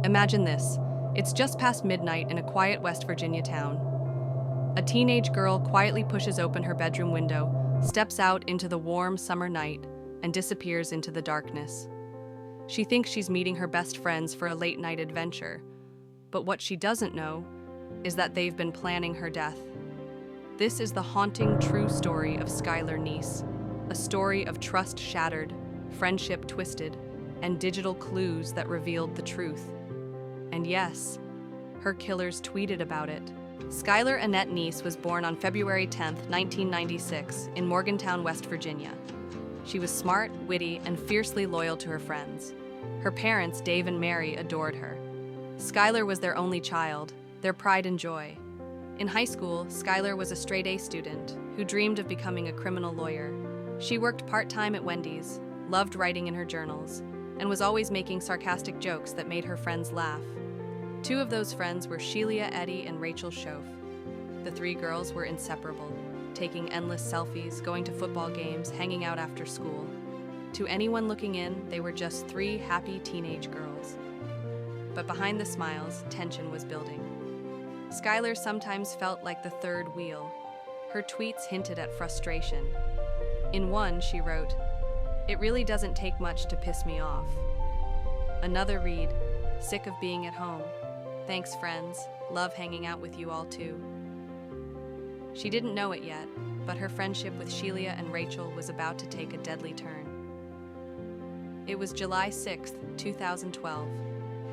Imagine this. It's just past midnight in a quiet West Virginia town. A teenage girl quietly pushes open her bedroom window, steps out into the warm summer night, and disappears into the darkness. She thinks she's meeting her best friends for a late-night adventure, but what she doesn't know is that they've been planning her death. This is the haunting, true story of Skylar Neese, a story of trust shattered, friendship twisted, and digital clues that revealed the truth. And yes, her killers tweeted about it. Skylar Annette Neese was born on February 10, 1996, in Morgantown, West Virginia. She was smart, witty, and fiercely loyal to her friends. Her parents, Dave and Mary, adored her. Skylar was their only child, their pride and joy. In high school, Skylar was a straight-A student who dreamed of becoming a criminal lawyer. She worked part-time at Wendy's, loved writing in her journals, and was always making sarcastic jokes that made her friends laugh. Two of those friends were Sheila Eddy and Rachel Schoaf. The three girls were inseparable, taking endless selfies, going to football games, hanging out after school. To anyone looking in, they were just three happy teenage girls. But behind the smiles, tension was building. Skylar sometimes felt like the third wheel. Her tweets hinted at frustration. In one, she wrote, "It really doesn't take much to piss me off." Another read, "Sick of being at home. Thanks, friends. Love hanging out with you all too." She didn't know it yet, but her friendship with Sheila and Rachel was about to take a deadly turn. It was July 6, 2012.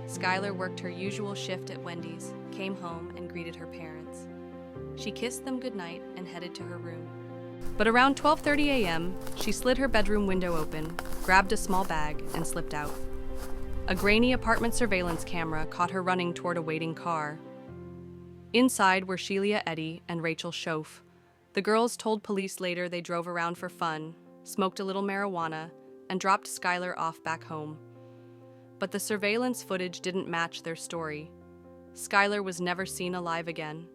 Skylar worked her usual shift at Wendy's, came home, and greeted her parents. She kissed them goodnight and headed to her room. But around 12:30 a.m., she slid her bedroom window open, grabbed a small bag, and slipped out. A grainy apartment surveillance camera caught her running toward a waiting car. Inside were Sheila Eddy and Rachel Schoaf. The girls told police later they drove around for fun, smoked a little marijuana, and dropped Skylar off back home. But the surveillance footage didn't match their story. Skylar was never seen alive again.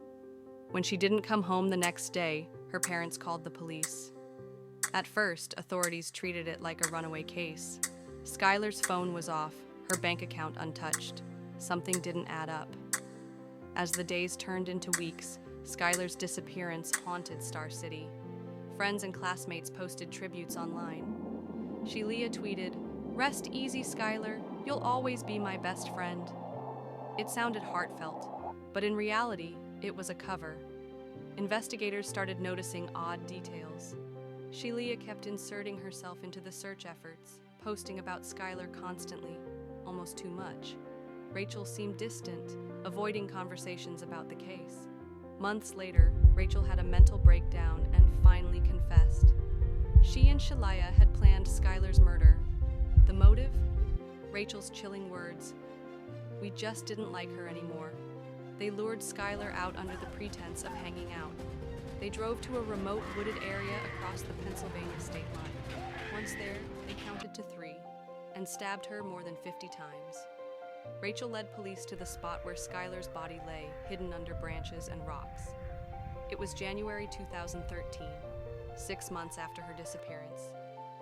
When she didn't come home the next day, her parents called the police. At first, authorities treated it like a runaway case. Skylar's phone was off, her bank account untouched. Something didn't add up. As the days turned into weeks, Skylar's disappearance haunted Star City. Friends and classmates posted tributes online. Sheila tweeted, "Rest easy, Skylar. You'll always be my best friend." It sounded heartfelt, but in reality, it was a cover. Investigators started noticing odd details. Sheila kept inserting herself into the search efforts, posting about Skylar constantly, almost too much. Rachel seemed distant, avoiding conversations about the case. Months later, Rachel had a mental breakdown and finally confessed. She and Sheila had planned Skylar's murder. The motive? Rachel's chilling words. "We just didn't like her anymore." They lured Skylar out under the pretense of hanging out. They drove to a remote wooded area across the Pennsylvania state line. Once there, they counted to 3 and stabbed her more than 50 times. Rachel led police to the spot where Skylar's body lay, hidden under branches and rocks. It was January 2013, 6 months after her disappearance.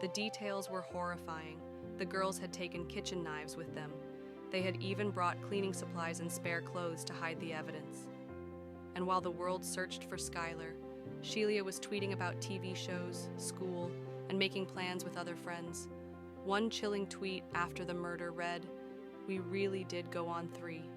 The details were horrifying. The girls had taken kitchen knives with them. They had even brought cleaning supplies and spare clothes to hide the evidence. And while the world searched for Skylar, Sheila was tweeting about TV shows, school, and making plans with other friends. One chilling tweet after the murder read, "We really did go on 3.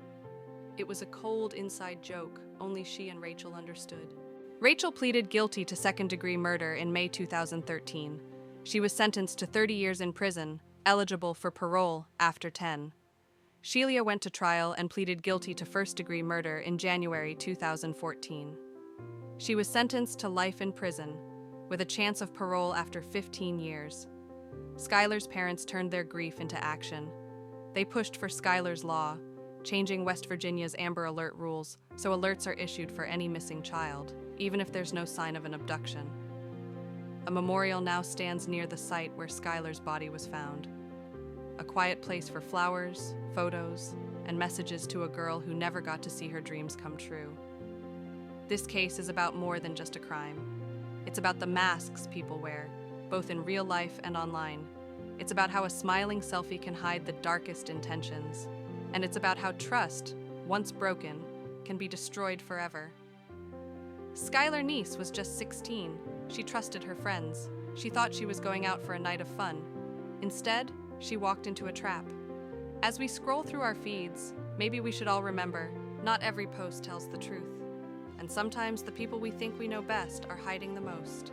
It was a cold inside joke, only she and Rachel understood. Rachel pleaded guilty to second-degree murder in May 2013. She was sentenced to 30 years in prison, eligible for parole after 10. Sheila went to trial and pleaded guilty to first-degree murder in January 2014. She was sentenced to life in prison, with a chance of parole after 15 years. Skylar's parents turned their grief into action. They pushed for Skylar's Law, changing West Virginia's Amber Alert rules so alerts are issued for any missing child, even if there's no sign of an abduction. A memorial now stands near the site where Skylar's body was found. A quiet place for flowers, photos, and messages to a girl who never got to see her dreams come true. This case is about more than just a crime. It's about the masks people wear, both in real life and online. It's about how a smiling selfie can hide the darkest intentions. And it's about how trust, once broken, can be destroyed forever. Skylar Neese was just 16. She trusted her friends. She thought she was going out for a night of fun. Instead, she walked into a trap. As we scroll through our feeds, maybe we should all remember, not every post tells the truth. And sometimes the people we think we know best are hiding the most.